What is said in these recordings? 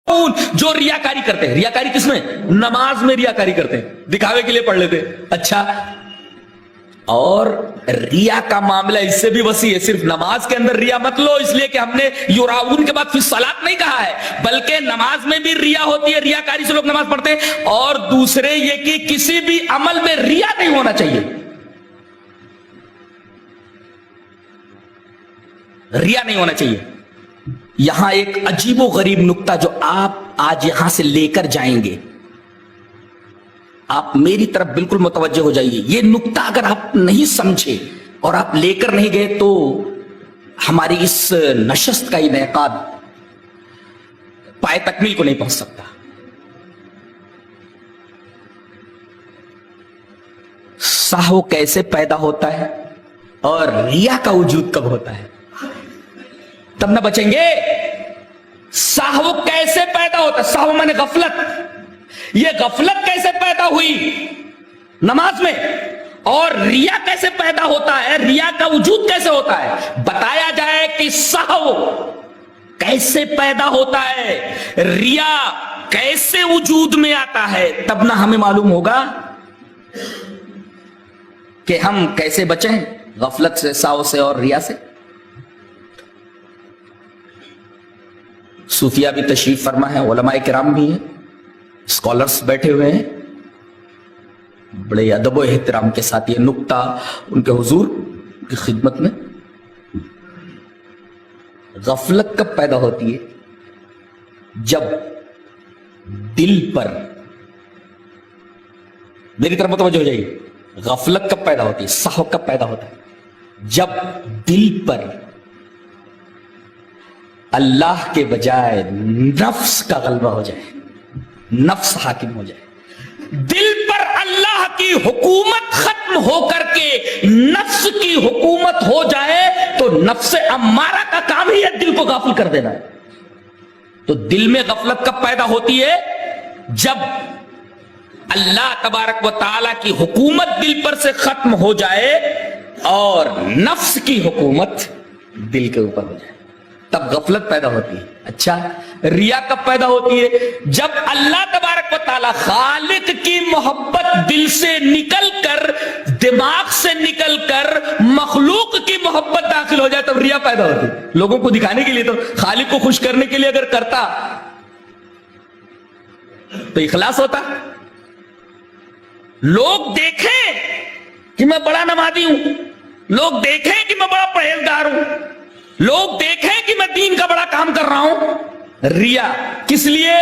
جو ریاکاری کرتے ہیں. ریاکاری کس میں؟ نماز میں ریاکاری کرتے ہیں, دکھاوے کے لیے پڑھ لیتے. اچھا, اور ریا کا معاملہ اس سے بھی وسیع ہے. صرف نماز کے اندر ریا مت لو اس لیے کہ ہم نے یراؤن کے بعد فی الصلاۃ نہیں کہا ہے, بلکہ نماز میں بھی ریا ہوتی ہے, ریاکاری سے لوگ نماز پڑھتے ہیں. اور دوسرے یہ کہ کسی بھی عمل میں ریا نہیں ہونا چاہیے. ریا نہیں ہونا چاہیے. یہاں ایک عجیب و غریب نکتہ جو آپ آج یہاں سے لے کر جائیں گے, آپ میری طرف بالکل متوجہ ہو جائیے. یہ نکتہ اگر آپ نہیں سمجھے اور آپ لے کر نہیں گئے تو ہماری اس نشست کا انعقاد پائے تکمیل کو نہیں پہنچ سکتا. سہو کیسے پیدا ہوتا ہے اور ریا کا وجود کب ہوتا ہے, تب نہ بچیں گے. سہو کیسے پیدا ہوتا ہے؟ سہو میں نے غفلت. یہ غفلت کیسے پیدا ہوئی نماز میں, اور ریا کیسے پیدا ہوتا ہے, ریا کا وجود کیسے ہوتا ہے, بتایا جائے کہ سہو کیسے پیدا ہوتا ہے, ریا کیسے وجود میں آتا ہے, تب نہ ہمیں معلوم ہوگا کہ ہم کیسے بچیں غفلت سے, سہو سے اور ریا سے. صوفیہ بھی تشریف فرما ہے, علماء کرام بھی ہیں, اسکالرز بیٹھے ہوئے ہیں, بڑے ادب و احترام کے ساتھ یہ نکتہ ان کے حضور کی خدمت میں. غفلت کب پیدا ہوتی ہے؟ جب دل پر, میری طرف متوجہ ہو جائیے, غفلت کب پیدا ہوتی ہے, سہو کب پیدا ہوتا ہے؟ جب دل پر اللہ کے بجائے نفس کا غلبہ ہو جائے, نفس حاکم ہو جائے. دل پر اللہ کی حکومت ختم ہو کر کے نفس کی حکومت ہو جائے تو نفس امارہ کا کام ہی ہے دل کو غافل کر دینا ہے. تو دل میں غفلت کب پیدا ہوتی ہے؟ جب اللہ تبارک و تعالی کی حکومت دل پر سے ختم ہو جائے اور نفس کی حکومت دل کے اوپر ہو جائے, تب غفلت پیدا ہوتی ہے. اچھا, ریا کب پیدا ہوتی ہے؟ جب اللہ تبارک و تعالی خالق کی محبت دل سے نکل کر, دماغ سے نکل کر مخلوق کی محبت داخل ہو جائے, تب ریا پیدا ہوتی ہے. لوگوں کو دکھانے کے لیے, تو خالق کو خوش کرنے کے لیے اگر کرتا تو اخلاص ہوتا. لوگ دیکھیں کہ میں بڑا نمازی ہوں, لوگ دیکھیں کہ میں بڑا پرہیزگار ہوں, لوگ دیکھیں کہ میں دین کا بڑا کام کر رہا ہوں. ریا کس لیے؟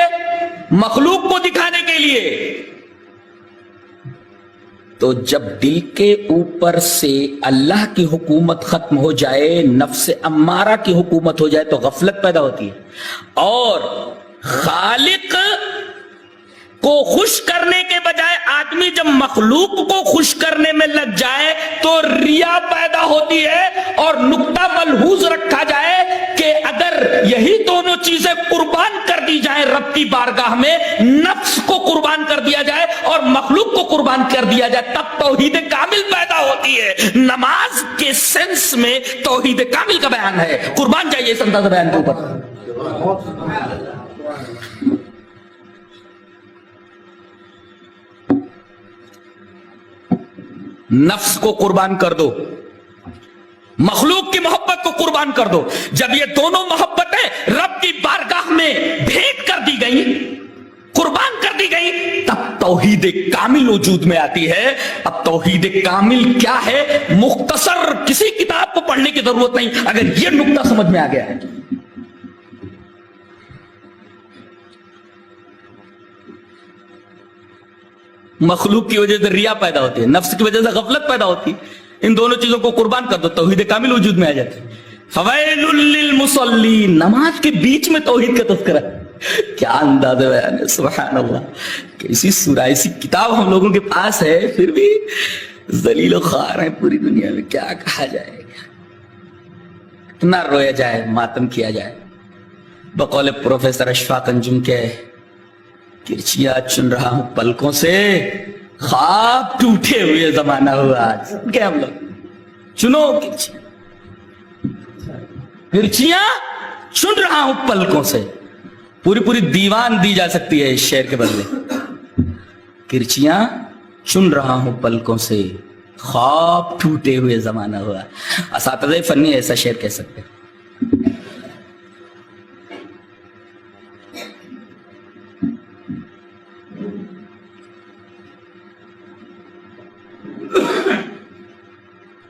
مخلوق کو دکھانے کے لیے. تو جب دل کے اوپر سے اللہ کی حکومت ختم ہو جائے, نفس امارہ کی حکومت ہو جائے, تو غفلت پیدا ہوتی ہے. اور خالق کو خوش کرنے کے بجائے آدمی جب مخلوق کو خوش کرنے میں لگ جائے تو ریا پیدا ہوتی ہے. اور نقطہ ملحوظ رکھا جائے کہ اگر یہی دونوں چیزیں قربان کر دی جائیں رب کی بارگاہ میں, نفس کو قربان کر دیا جائے اور مخلوق کو قربان کر دیا جائے, تب توحید کامل پیدا ہوتی ہے. نماز کے سینس میں توحید کامل کا بیان ہے. قربان جائیے اس انداز بیان کے اوپر. نفس کو قربان کر دو, مخلوق کی محبت کو قربان کر دو. جب یہ دونوں محبتیں رب کی بارگاہ میں بھیٹ کر دی گئی, قربان کر دی گئی, تب توحید کامل وجود میں آتی ہے. اب توحید کامل کیا ہے, مختصر کسی کتاب کو پڑھنے کی ضرورت نہیں اگر یہ نقطہ سمجھ میں آ گیا ہے. مخلوق کی وجہ سے ریا پیدا ہوتی ہے, نفس کی وجہ سے غفلت پیدا ہوتی ہے. ان دونوں چیزوں کو قربان کر دو, توحید کامل وجود میں آ جاتی ہے. فویل للمصلین, نماز کے بیچ میں توحید کا تذکرہ. کیا انداز بیان ہے, سبحان اللہ. کیسی سورہ, ایسی کتاب ہم لوگوں کے پاس ہے, پھر بھی ذلیل و خوار ہیں پوری دنیا میں. کیا کہا جائے, کتنا رویا جائے, ماتم کیا جائے. بقول پروفیسر اشفاق انجم کے, کرچیاں چن رہا ہوں پلکوں سے, خواب ٹوٹے ہوئے زمانہ ہوا آج. کیا ہم لوگ چنو کرچیاں چن رہا ہوں پلکوں سے, पूरी पूरी दीवान दी जा सकती है इस शेर के बदले। किरचियां चुन रहा हूं पलकों से, ख्वाब टूटे हुए जमाना हुआ। असातिज़े फन्नी ऐसा शेर कह सकते हैं।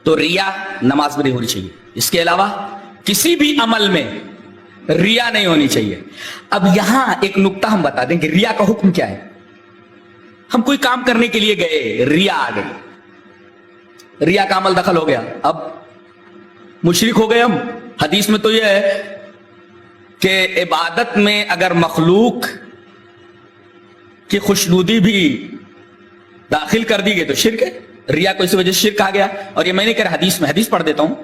तो रिया नमाज में नहीं होनी चाहिए, इसके अलावा किसी भी अमल में रिया नहीं होनी चाहिए। अब यहां एक नुक्ता हम बता दें कि रिया का हुक्म क्या है। हम कोई काम करने के लिए गए, रिया आ गई, रिया का अमल दखल हो गया, अब मुशरिक हो गए हम। हदीस में तो यह है कि इबादत में अगर मखलूक की खुशनुदी भी दाखिल कर दी गई तो शिर्क है। रिया को इस वजह से शिर्क आ गया। और ये मैंने कहा हदीस में, हदीस पढ़ देता हूं,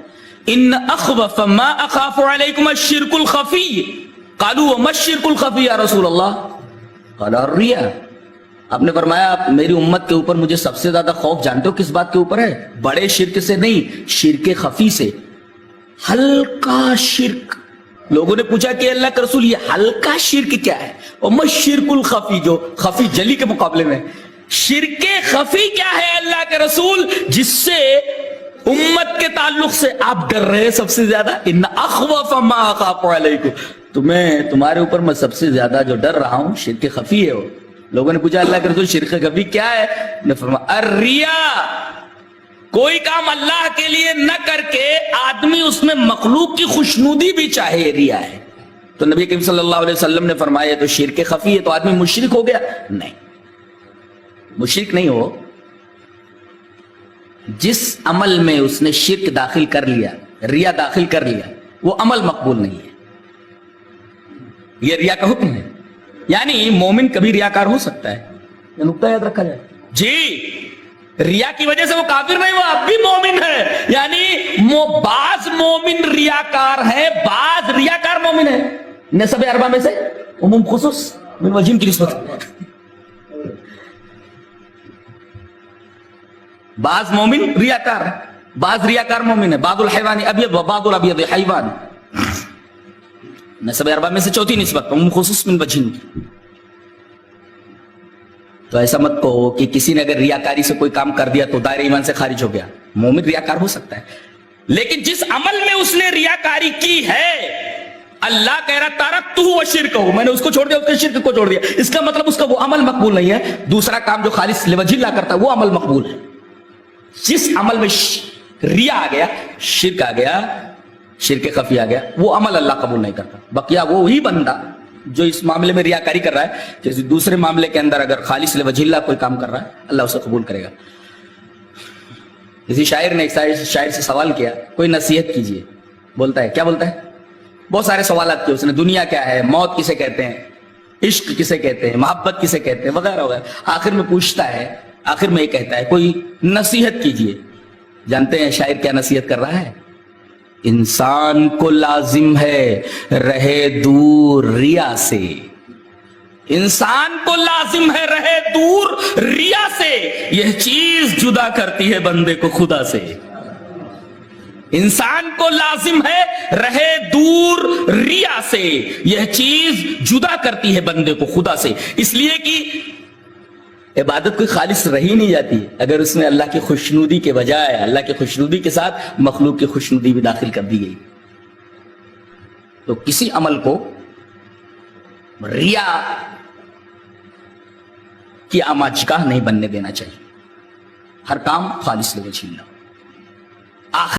इन अखवफ मा अखाफु अलैकुम अश्शिर्कुल खफी कालू वमा अश्शिर्कुल खफी या रसूल अल्लाह क़ाला रिया। आपने फरमाया मेरी उम्मत के ऊपर मुझे सबसे ज्यादा खौफ जानते हो किस बात के ऊपर है? बड़े शिर्क से नहीं, शिर्क खफी से, हल्का शिर्क। लोगों ने पूछा कि अल्लाह के रसूल ये हल्का शिर्क क्या है? और मश्शिर्कुल खफी, जो खफी जली के मुकाबले में, शिर्क खफी क्या है अल्लाह के रसूल, जिससे उम्मत के ताल्लुक से आप डर रहे हैं सबसे ज्यादा? इन अखवफ मा अखाफु अलैकुम, तुम्हें तुम्हारे ऊपर मैं सबसे ज्यादा जो डर रहा हूं शिर्क खफी है वो। लोगों ने पूछा अल्लाह के रसूल शिर्क खफी क्या है? ने फरमाया अर्रिया, कोई काम अल्लाह के लिए न करके आदमी उसमें मखलूक की खुशनुदी भी चाहे, रिया है। तो नबी करीम सल्लल्लाहु अलैहि वसल्लम ने फरमाया तो शिर्क खफी है तो आदमी मुशरिक हो गया? नहीं, मुशरिक नहीं हो। जिस अमल में उसने शिर्क दाखिल कर लिया, रिया दाखिल कर लिया, वो अमल मकबूल नहीं है। यह रिया का हुक्म है। यानी मोमिन कभी रियाकार हो सकता है, यह नुक्ता याद रखा जाए जी। रिया की वजह से वो काफिर नहीं, वो अब भी मोमिन है। यानी बाज मोमिन रियाकार है, बाज रियाकार मोमिन है। नसब अरबा में से उमुम खुसूस मिन वजहिन की निस्बत, बाज मोमिन रियाकार, बाज रियाकार मोमिन है। बादुल हैवानी अबियद व बादुल अबियद हैवान, नसब अरबा में से चौथी निस्बत उमुम खुसूस मिन वजहिन की। तो ऐसा मत कहो कि किसी ने अगर रियाकारी से कोई काम कर दिया तो दायरे ईमान से खारिज हो गया। मोमिन रियाकार हो सकता है, लेकिन जिस अमल में उसने रियाकारी की है, अल्लाह कह रहा तारकतु व शिरकहु, मैंने उसको छोड़ दिया, उसके शिर्क को छोड़ दिया, इसका मतलब उसका वो अमल मकबूल नहीं है। दूसरा काम जो खालिस लिवजिल्लाह करता है वो अमल मकबूल है। जिस अमल में रिया आ गया, शिर्क आ गया, शिर्क खफी आ गया, वो अमल अल्लाह कबूल नहीं करता। बकिया वो ही बंदा जो इस मामले में रियाकारी कर रहा है, किसी दूसरे मामले के अंदर अगर खालिस लिवजिल्लाह कोई काम कर रहा है, अल्लाह उसे कबूल करेगा। किसी शायर ने एक शायर से सवाल किया, कोई नसीहत कीजिए। बोलता है, क्या बोलता है? बहुत सारे सवाल किए उसने, दुनिया क्या है, मौत किसे कहते हैं, इश्क किसे कहते हैं, मोहब्बत किसे कहते हैं, वगैरह वगैरह। आखिर में पूछता है, आखिर में ये कहता है कोई नसीहत कीजिए। जानते हैं शायर क्या नसीहत कर रहा है? इंसान को लाजिम है रहे दूर रिया से, इंसान को लाजिम है रहे दूर रिया से, यह चीज जुदा करती है बंदे को खुदा से। इंसान को लाजिम है रहे दूर रिया से, यह चीज जुदा करती है बंदे को खुदा से। इसलिए कि इबादत कोई खालिस रही नहीं जाती अगर उसमें अल्लाह की खुशनुदी के बजाय, अल्लाह की खुशनुदी के साथ मखलूक की खुशनुदी भी दाखिल कर दी गई। तो किसी अमल को रिया की आमाजगाह नहीं बनने देना चाहिए। हर काम खालिस लिवजिल्लाह।